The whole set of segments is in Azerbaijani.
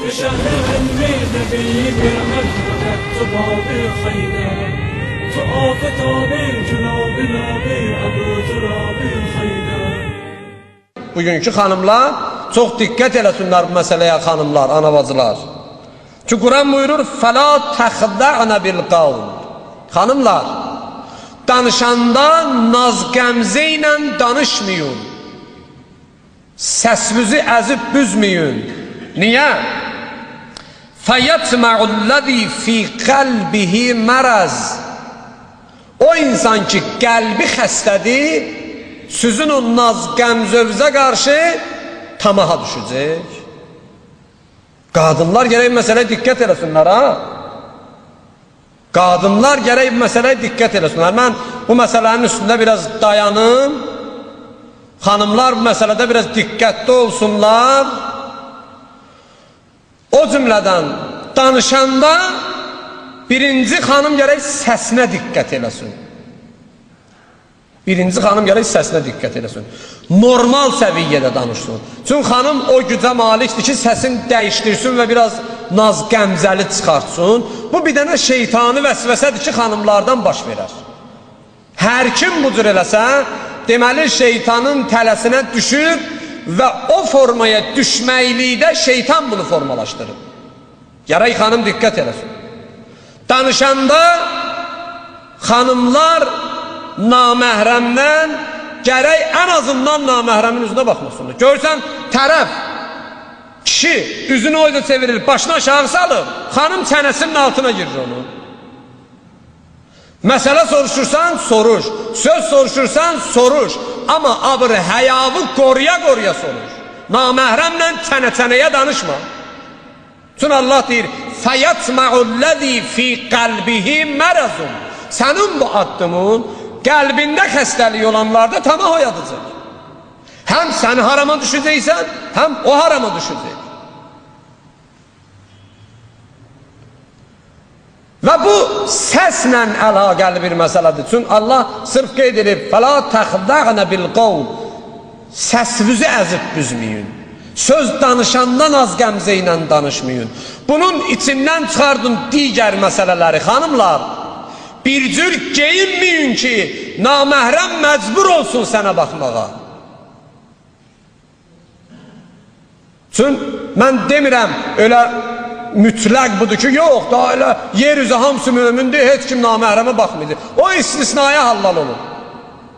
بشهر علمي نبي برمك طباب خيدر آفتابı külabı nabi Abu Turabı Haydar. Bugünkü xanımlar çox diqqət eləsinlər bu məsələyə xanımlar, anavacılar. Ki Quran buyurur: "Fəla təxda'na bil qawl." Xanımlar, danışanda naz qəmzə ilə danışmayın. Səsinizi əzib büzməyin. Niyə? Fəyatma'ullazi fi qalbihi maraz. O insan ki qəlbi xəstədir, sizin o naz qəmzövzə qarşı tamaha düşəcək. Qadınlar gərək məsələyə diqqət eləsinlər, ha? Qadınlar gərək məsələyə diqqət eləsinlər. Mən bu məsələnin üstündə biraz dayanım. Xanımlar bu məsələdə biraz diqqətli olsunlar. O cümlədən danışanda birinci xanım gərək səsinə diqqət eləsin. Birinci xanım gərək səsinə diqqət eləsin. Normal səviyyədə danışsın. Çünki xanım o gücə malikdir ki, səsini dəyişdirsin və biraz naz qəmzəli çıxartsın. Bu bir dənə şeytani vəsvəsədir ki, xanımlardan baş verər. Hər kim bu cür eləsə, deməli şeytanın tələsinə düşür və o formaya düşməklikdə şeytan bunu formalaşdırır. Gərək xanım diqqət eləsin. Danışanda xanımlar naməhrəmdən gərək ən azından naməhrəmin üzünə baxmasınlar. Görsən tərəf kişi üzünü o yüzden çevirir, başını aşağı salır, xanım çənəsinin altına girir onu. Məsələ soruşursan soruş, söz soruşursan soruş, amma abır həyavı qoruya soruş. Naməhrəmlə çənə-çənəyə danışma. Çünki Allah deyir: "Fəyatma'ullazi fi qalbihi marazun." Sənin bu addımın qəlbində xəstəlik olanlarda tamah oyadacaq. Həm sən harama düşəcəksən, həm o harama düşəcək. Və bu səslə əlaqəli bir məsələdir. Çünki Allah sırf qeyd edib: "Fəla təxda'na bil qawl." Səsinizi əzib büzməyin. Söz danışanda naz qəmzə ilə danışmayın. Bunun içindən çıxardın digər məsələləri. Xanımlar, bir cür geyinməyin ki, naməhrəm məcbur olsun sənə baxmağa. Çünki mən demirəm, öyle mütləq budur ki, yox, daha elə yer üzü hamısı mömindir, heç kim naməhrəmə baxmayacaq. O istisnaya hallal olur.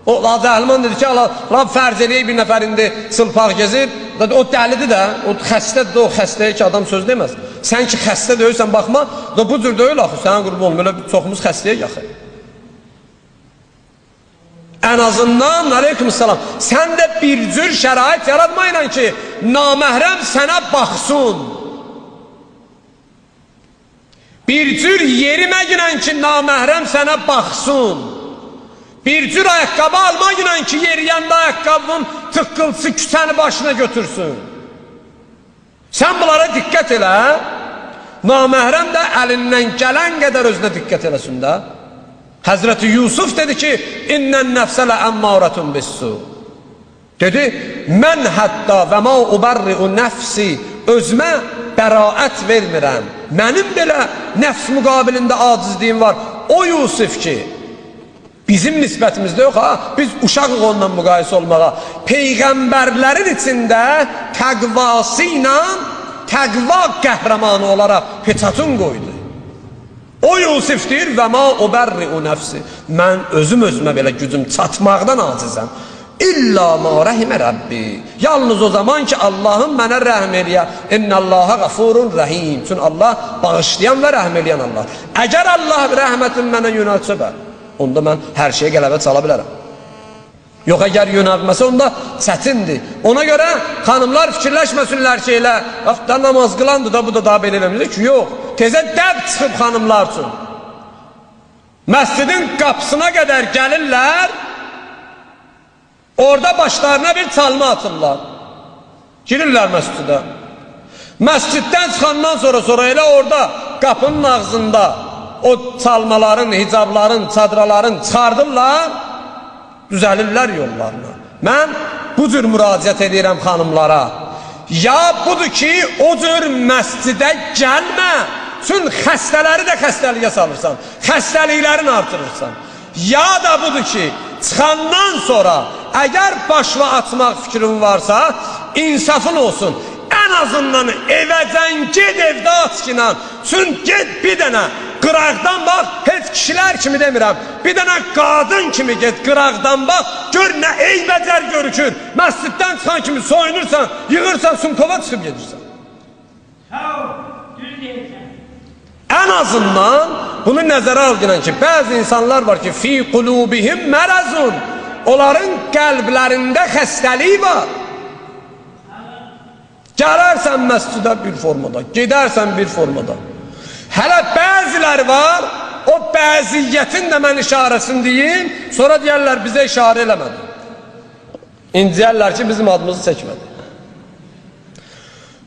O Hacı Əhliman dedi ki, Rab fərz eləyək bir nəfər indi çılpaq gezir, o dəlidir də, o xəstədir də, o xəstəyə ki adam söz deməz. Sən ki xəstə deyirsən baxma, bu cür deyil axı, sənə qurban olum, elə çoxumuz xəstəyə yaxı. Ən azından, aleykümselam, sən də bir cür şərait yaratmayla ki, naməhrəm sənə baxsın. Bir cür yerimə ki, naməhrəm sənə baxsın. Bir cür ayaqqabı almaqla ki, yeriyəndə ayaqqabının tıqqılsı küsəni başına götürsün. Sən bunlara diqqət elə, naməhrəm də əlindən gələn qədər özünə diqqət eləsin də. Həzrəti Yusuf dedi ki, İnnən nəfsələ əmmarətun bissu. Dedi, mən hətta və ma ubarri'u nəfsi, özümə bəraət vermirəm. Mənim belə nəfs müqabilində acizliyim var. O Yusuf ki, bizim nisbətimizdə yox ha, biz uşaqıq ondan müqayisə olmağa. Peyğəmbərlərin içində təqvası ilə təqva qəhrəmanı olaraq peçatın qoydu. O Yusuf deyir, və ma ubarri'u nəfsi, mən özümə belə gücüm çatmaqdan acizəm. İlla ma rəhimə Rabbi, yalnız o zaman ki Allahın mənə rəhm eləyə. İnnəllaha qafurun rəhim, çünki Allah bağışlayan və rəhm eləyən Allah. Əgər Allah rəhmətin mənə yönəltsə bə, onda mən hər şeyə qələbə çala bilərəm. Yox, əgər yönəltməsə onda çətindir. Ona görə xanımlar fikirləşməsinlər ki, elə vaxtda namaz qılandır da, bu da daha belə eləməyəcək ki, yox. Tezə dəb çıxıb xanımlar üçün. Məscidin qapısına qədər gəlirlər, orada başlarına bir çalma atırlar. Girirlər məscidə. Məsciddən çıxandan sonra elə orada qapının ağzında o çalmaların, hicabların, çadraların çıxardırlar, düzəlirlər yollarına. Mən bu cür müraciət edirəm xanımlara. Ya budur ki, o cür məscidə gəlmə. Çünki xəstələri də xəstəliyə salırsan, xəstəliklərini artırırsan. Ya da budur ki, çıxandan sonra əgər başva atmaq fikrin varsa, insafın olsun. Ən azından evəcən, ged evdə açkinan. Çünki ged bir dənə qıraqdan bax, heç kişilər kimi demirəm, bir dənə qadın kimi ged qıraqdan bax, gör nə eybəcər görükür. Məsciddən çıxan kimi soyunursan, yığırsan, sumkova çıxıb gedirsən. Ən azından bunu nəzərə algınan ki, bəzi insanlar var ki, fi qulubihim mərəzun, onların qəlblərində xəstəlik var. Gələrsən məscidə bir formada, gedərsən bir formada. Hələ bəziləri var, o bəziyyətin də mən işarəsini deyim, sonra deyərlər bizə işarə eləmədi. İnciyərlər ki, bizim adımızı çəkmədi.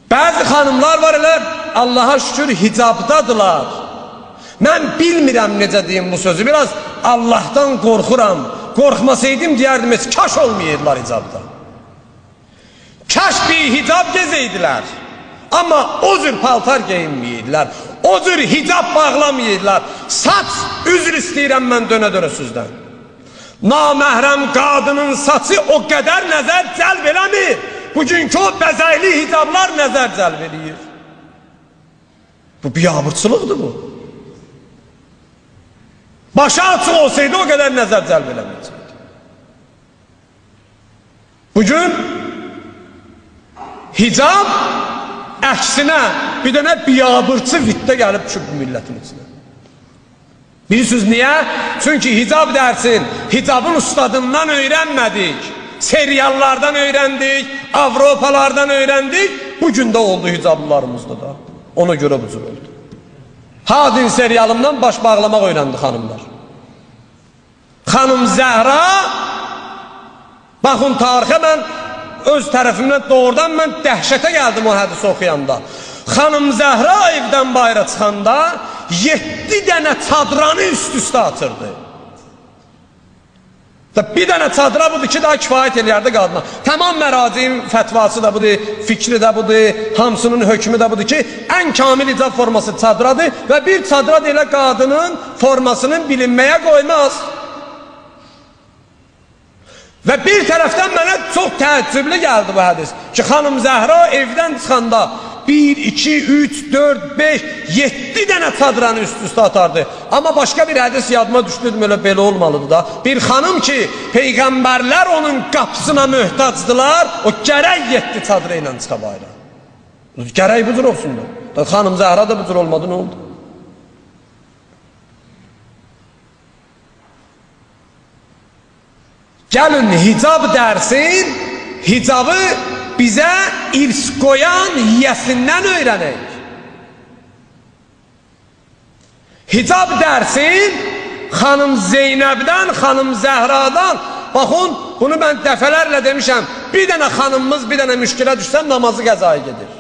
Bəzi xanımlar var elə, Allaha şükür hicabdadılar. Mən bilmirəm necə deyim bu sözü, biraz Allahdan qorxuram. Qorxmasaydım deyərdim, heç kaş olmayırlar hicabda. Kaş bir hicab gezəydilər. Amma o cür paltar geyinməyirlər, o cür hicab bağlamayırlar. Saç, üzr istəyirəm mən dönə-dönə sizdən. Naməhrəm qadının saçı o qədər nəzər cəlb eləmir. Bugünkü o bəzəkli hicablar nəzər cəlb edir. Bu biabırçılıqdır bu. Başı açıq olsaydı o qədər nəzər cəlb eləməyəcəkdir. Bugün hicab əksinə bir dənə biabırçı vitdə gəlib düşüb bu millətin içinə. Bilirsiniz niyə? Çünki hicab dərsin, hicabın ustadından öyrənmədik. Seriallardan öyrəndik, Avropalardan öyrəndik. Bugün də oldu hicablılarımızda da. Ona görə bu cür oldu. Hadin serialından baş bağlamaq öyrəndi xanımlar. Xanım Zəhra, baxın tarixə mən öz tərəfimdən doğrudan mən dəhşətə gəldim o hədisi oxuyanda. Xanım Zəhra evdən bayra çıxanda 7 dənə çadranı üst-üstə atırdı. Bir dənə çadıra budur ki, daha kifayət eləyərdi qadına. Tamam mərazim fətvası da budur, fikri də budur, hamısının hökmü də budur ki, ən kamil icab forması çadıradır və bir çadıra da elə qadının formasının bilinməyə qoymaz. Və bir tərəfdən mənə çox təəccüblü gəldi bu hədis ki, xanım Zəhra evdən çıxanda 1, 2, 3, 4, 5, 7 dənə çadranı üst-üstə atardı. Amma başqa bir hədis yadıma düşdürdüm, belə olmalıdır da. Bir xanım ki, peyğəmbərlər onun qapısına möhtacdılar, o gərək 7 çadıra ilə çıxa bayra. Gərək bu cür olsun da. Xanım Zəhra da bu cür olmadı, nə oldu? Gəlin hicab dərsin, hicabı bizə irs qoyan yiyəsindən öyrənək. Hicab dərsin, xanım Zeynəbdən, xanım Zəhradan, baxın, bunu mən dəfələrlə demişəm, bir dənə xanımımız bir dənə müşkilə düşsən, namazı qəzaya gedir.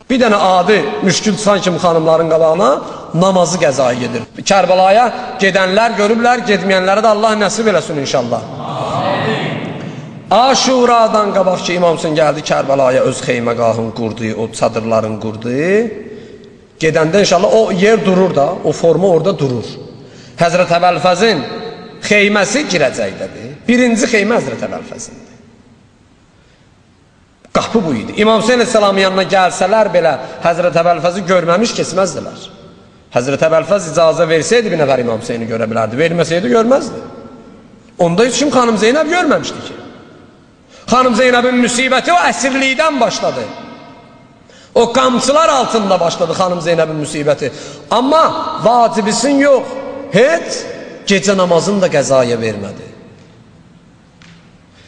Bir dənə adi müşkül çıxan kimi xanımların qabağına namazı qəzaya gedir. Kərbəlaya gedənlər görüblər, gedməyənlərə də Allah nəsib eləsin inşallah. Aşuradan qabaq ki, İmam Hüseyin gəldi Kərbəlaya, öz xeyməqahını qurdu, o çadırların qurdu. Gedəndə inşallah o yer durur da, o forma orada durur. Həzrət Əbəlfəzin xeyməsi girəcəkdədir. Birinci xeymə Həzrət Əbəlfəzindir. Qapı bu idi. İmam Hüseyin Əsəlamın yanına gəlsələr belə Həzrət Əbəlfəzi görməmiş keçməzdilər. Həzrət Əbəlfəz icazə versəydi bir nəfər İmam Hüseyini görə bilərdi, verməsəydi görməzdi. Onda heç kim xanım Zeynəb görməmişdi ki. Xanım Zeynəbin müsibəti o əsirlikdən başladı. O qamçılar altında başladı xanım Zeynəbin müsibəti. Amma vacibisin yox, heç gecə namazını da qəzaya vermədi.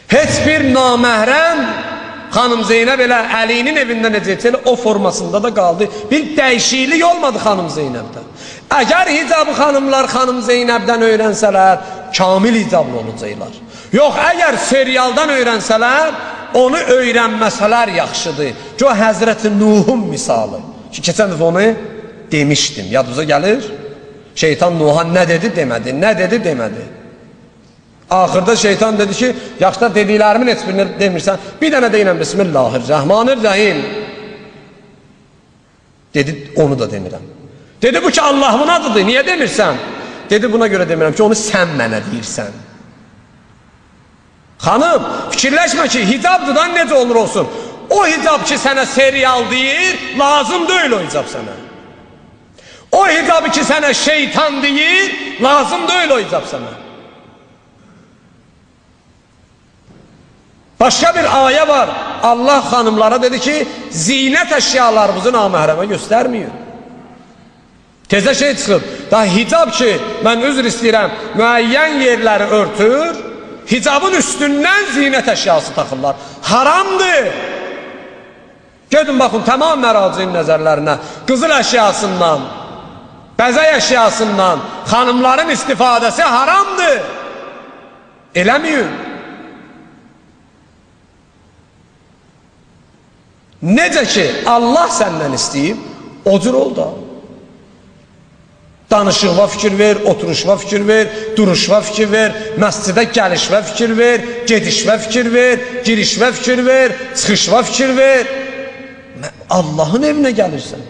Heç bir naməhrəm xanım Zeynəb elə Əlinin evində necə etsə, o formasında da qaldı. Bir dəyişiklik olmadı xanım Zeynəbdə. Əgər hicabı xanımlar xanım Zeynəbdən öyrənsələr, kamil hicablı olacaqlar. Yox, əgər serialdan öyrənsələr, onu öyrənməsələr yaxşıdır. Ki, o Həzrəti Nuhun misalı. Ki, keçən dəfə onu demişdim. Yadınıza gəlir? Şeytan Nuh'a nə dedi demədi, nə dedi demədi. Axırda şeytan dedi ki, yaxşı da dediklərimin heç birini demirsən, bir dənə deyinəm Bismillahirrahmanirrahim. Dedi, onu da demirəm. Dedi, bu ki Allah'ın adıdır, niyə demirsən? Dedi, buna görə demirəm ki, onu sən mənə deyirsən. Xanım, fikirləşmə ki, hicabdıdan necə olur olsun. O hicab ki sənə serial deyir, lazım deyil o hicab sənə. O hicabı ki sənə şeytan deyir, lazım deyil o hicab sənə. Başqa bir ayə var. Allah xanımlara dedi ki, zinət əşyalarımızı naməhrəmə göstərməyin. Tezə şey çıxıb, daha hicab ki, mən üzr istəyirəm, müəyyən yerləri örtür, hicabın üstündən zinət əşyası taxırlar. Haramdır. Gedin baxın, tamam məracinin nəzərlərinə, qızıl əşyasından, bəzək əşyasından xanımların istifadəsi haramdır. Eləməyin. Necə ki Allah səndən istəyib, o cür ol da. Danışıqva fikir ver, oturuşva fikir ver, duruşva fikir ver, məscidə gəlişvə fikir ver, gedişvə fikir ver, girişvə fikir ver, çıxışva fikir ver. Allahın evinə gəlirsən.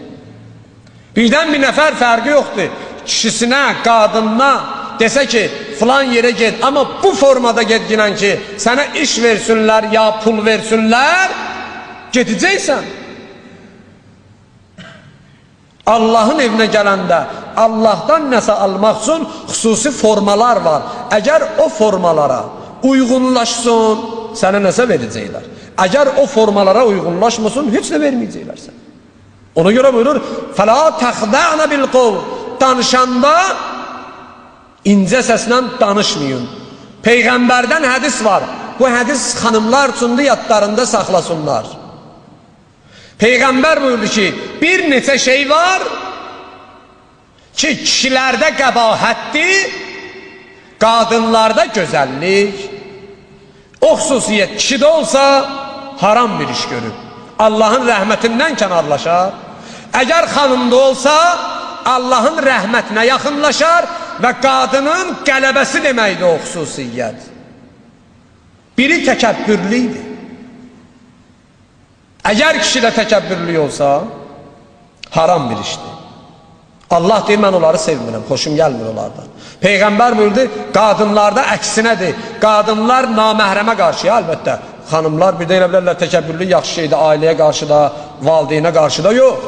Birdən bir nəfər fərqi yoxdur. Kişisinə, qadınına desə ki, filan yerə get, amma bu formada gedginən ki, sənə iş versinlər ya pul versinlər, gedəcəksən. Allahın evinə gələndə Allahdan nəsə almaq üçün xüsusi formalar var. Əgər o formalara uyğunlaşsın, sənə nəsə verəcəklər. Əgər o formalara uyğunlaşmasın, heç nə verməyəcəklər sənə. Ona görə buyurur, فَلَا تَخْدَعْنَ بِالْقَوْلِ Danışanda incə səslə danışmayın. Peyğəmbərdən hədis var. Bu hədis xanımlar üçündür, yadlarında saxlasınlar. Peyğəmbər buyurdu ki, bir neçə şey var ki, kişilərdə qəbahətdir, qadınlarda gözəllik. O xüsusiyyət kişidə olsa, haram bir iş görür. Allahın rəhmətindən kənarlaşar. Əgər xanımda olsa, Allahın rəhmətinə yaxınlaşar və qadının qələbəsi deməkdir o xüsusiyyət. Biri təkəbbürlüydür. Əgər kişidə təkəbbürlü olsa, haram bir işdir. Allah deyir, mən onları sevmirəm, xoşum gəlmir onlardan. Peyğəmbər buyurdu, qadınlarda əksinədir. Qadınlar naməhrəmə qarşı, əlbəttə. Xanımlar bir də elə bilərlər, təkəbbürlü yaxşı şeydir, ailəyə qarşı da, valideynə qarşı da yox.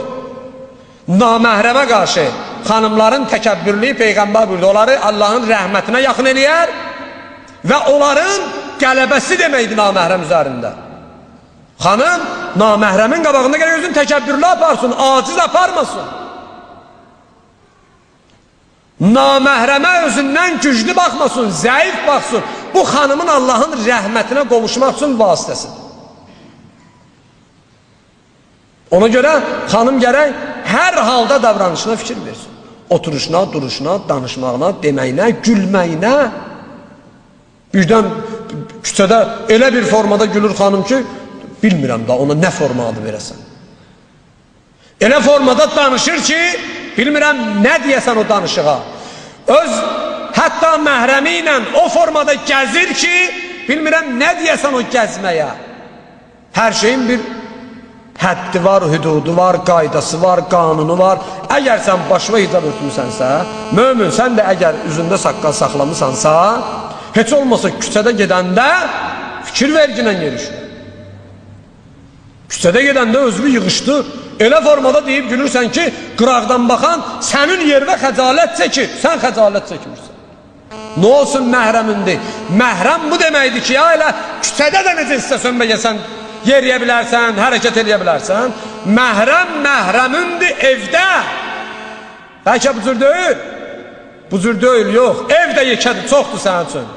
Naməhrəmə qarşı xanımların təkəbbürlüyü Peyğəmbər buyurdu, onları Allahın rəhmətinə yaxın eləyər və onların qələbəsi deməkdir naməhrəm üzərində. Xanım, naməhrəmin qabağında gələk özün təkəbbürlü aparsın, aciz aparmasın. Naməhrəmə özündən güclü baxmasın, zəif baxsın. Bu xanımın Allahın rəhmətinə qovuşmaq üçün vasitəsidir. Ona görə xanım gərək hər halda davranışına fikir versin. Oturuşuna, duruşuna, danışmağına, deməyinə, gülməyinə. Birdən küçədə elə bir formada gülür xanım ki, bilmirəm da ona nə forma adı verəsən. Elə formada danışır ki, bilmirəm nə deyəsən o danışığa. Hətta məhrəmi ilə o formada gəzir ki, bilmirəm nə deyəsən o gəzməyə. Hər şeyin bir həddi var, hüdudu var, qaydası var, qanunu var. Əgər sən başına hicab örtmüsənsə, mömin sən də əgər üzündə saqqal saxlamısansa, heç olmasa küçədə gedəndə fikir verginən yerişir. Küçədə gedəndə özünü yığışdır. Elə formada deyib gülürsən ki, qıraqdan baxan sənin yervə xəcalət çəkir, sən xəcalət çəkmirsən. Nə olsun məhrəmindir? Məhrəm bu deməkdir ki, ya elə küçədə də necə istəsən bəgəsən, yeriyə bilərsən, hərəkət eləyə bilərsən. Məhrəm məhrəmindir evdə. Bəlkə bu cür deyil? Bu cür deyil, yox. Evdə yekədir, çoxdur sənin üçün.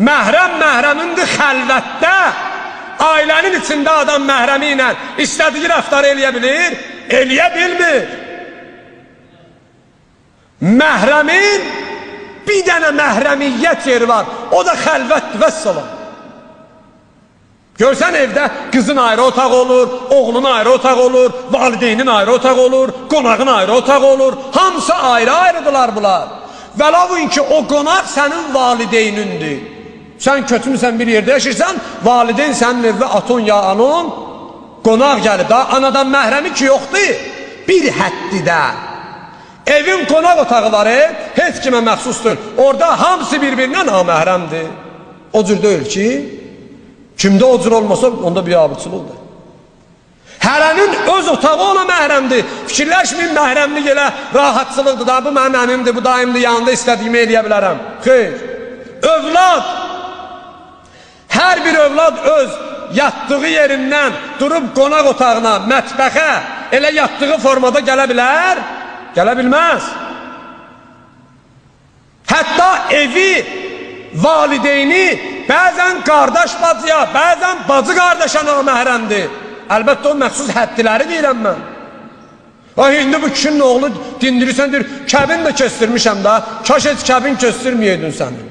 Məhrəm məhrəmindir xəlvətdə. Ailənin içində adam məhrəmi ilə istədiyi rəftarı eləyə bilir, eləyə bilmir. Məhrəmin bir dənə məhrəmiyyət yeri var, o da xəlvətdir, vəssalam. Görsən evdə qızın ayrı otaq olur, oğlun ayrı otaq olur, valideynin ayrı otaq olur, qonağın ayrı otaq olur, hamısı ayrı-ayrıdırlar bunlar. Vəlavun ki o qonaq sənin valideynindir. Sən kötümüsən bir yerdə yaşırsan, valideyn sənin evdə aton ya anon qonaq gəlib da, anadan məhrəmi ki yoxdur, bir həddidə. Evin qonaq otaqları heç kimə məxsusdur. Orada hamısı bir-birinə naməhrəmdir. O cür deyil ki, kimdə o cür olmasa onda bir abırçılıqdır. Hərənin öz otağı ona məhrəmdir. Fikirləşməyin, məhrəmlik elə rahatçılıqdır da, bu mənim əmimdir, bu daimdir, yanında istədiyimi eləyə bilərəm. Xeyr. Övlad, hər bir övlad öz yatdığı yerindən durub qonaq otağına, mətbəxə elə yatdığı formada gələ bilər, gələ bilməz. Hətta evi, valideyni bəzən qardaş bacıya, bəzən bacı qardaşa naməhrəmdir. Əlbəttə o məxsus həddiləri deyirəm mən. İndi bu kişinin oğlu dindirirsən, deyir, kəbin də kestirmişəm da, kaş heç kəbin kestirməyəydin səni.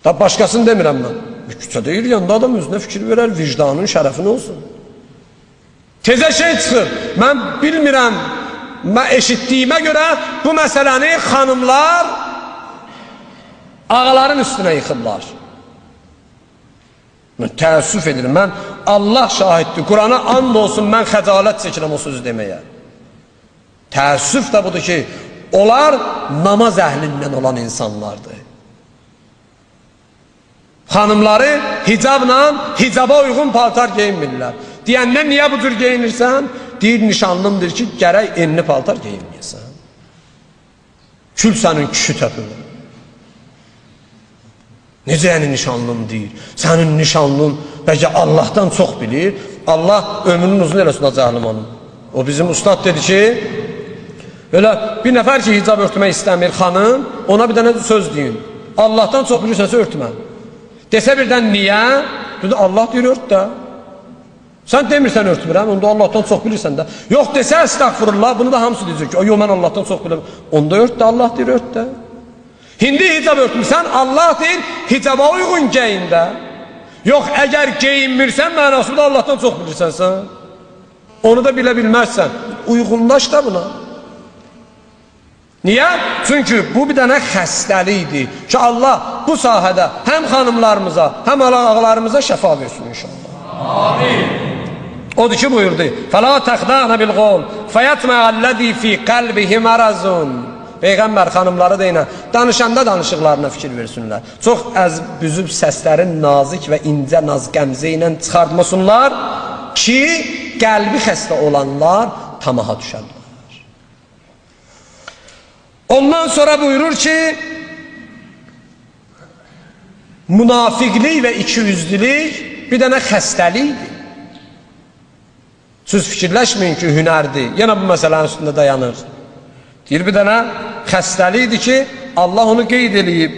Da başqasını demirəm mən. Küçədə yürüyəndə adam özünə fikir verər, vicdanın şərəfin olsun. Tezə şey çıxır, mən bilmirəm, mən eşitdiyimə görə bu məsələni xanımlar ağaların üstünə yıxırlar. Mən təəssüf edirəm, mən Allah şahiddir, Qurana and olsun, mən xəcalət çəkirəm o sözü deməyə. Təəssüf də budur ki, onlar namaz əhlindən olan insanlardır. Xanımları hicabla, hicaba uyğun paltar geyinmirlər. Deyəndə niyə bu cür geyinirsən? Deyir, nişanlımdır ki, gərək enli paltar geyinməyəsən. Kül sənin kişi təpildir. Necə yəni nişanlım deyir? Sənin nişanlın bəlkə Allahdan çox bilir. Allah ömrünün uzun eləsin o cəhlimanın. O bizim ustad dedi ki, elə bir nəfər ki hicab örtmək istəmir xanım, ona bir dənə söz deyin. Allahdan çox bilirsənsə örtmə. Desə birdən niyə? Dedi, Allah deyir ört də. Sən demirsən örtmürəm, onda Allahdan çox bilirsən də. Yox desə əstəğfurullah, bunu da hamısı deyəcək ki, yox mən Allahdan çox bilirəm. Onda ört də, Allah deyir ört də. Hindi hicab örtmürsən, Allah deyir hicaba uyğun geyin də. Yox, əgər geyinmirsən, mənası da Allahdan çox bilirsən sən. Onu da bilə bilməzsən. Uyğunlaş da buna. Niyə? Çünki bu bir dənə xəstəlikdir ki, Allah bu sahədə həm xanımlarımıza, həm ağalarımıza şəfa versin inşallah. Amin. Odur ki buyurdu. فَلَا تَخْدَعْنَ بِالْقَوْلِ فَيَطْمَعَ الَّذِي فِي قَلْبِهِ مَرَضٌ. Peyğəmbər xanımları da ilə danışanda danışıqlarına fikir versinlər. Çox büzüb səslərin nazik və incə naz qəmzə ilə çıxartmasınlar ki, qəlbi xəstə olanlar tamaha düşərlər. Ondan sonra buyurur ki, münafiqlik və ikiyüzlülük bir dənə xəstəlikdir. Siz fikirləşməyin ki, hünərdir. Yenə bu məsələnin üstündə dayanır. Deyir, bir dənə xəstəlikdir ki, Allah onu qeyd eləyib.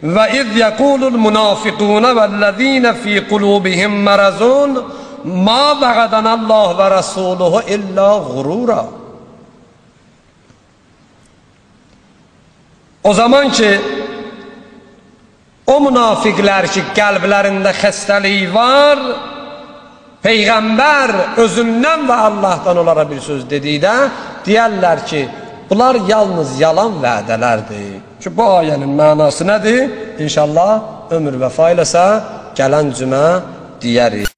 Və iz yəqulul münafiquna vəllezine fi qulubihim mərazun ma vəqadanallah və rasuluhu illağurura. O zaman ki, o münafiqlər ki, qəlblərində xəstəlik var, Peyğəmbər özündən və Allahdan onlara bir söz dedikdə, deyərlər ki, bunlar yalnız yalan vədələrdir. Ki, bu ayənin mənası nədir? İnşallah ömür vəfa eləsə, gələn cümə deyərik.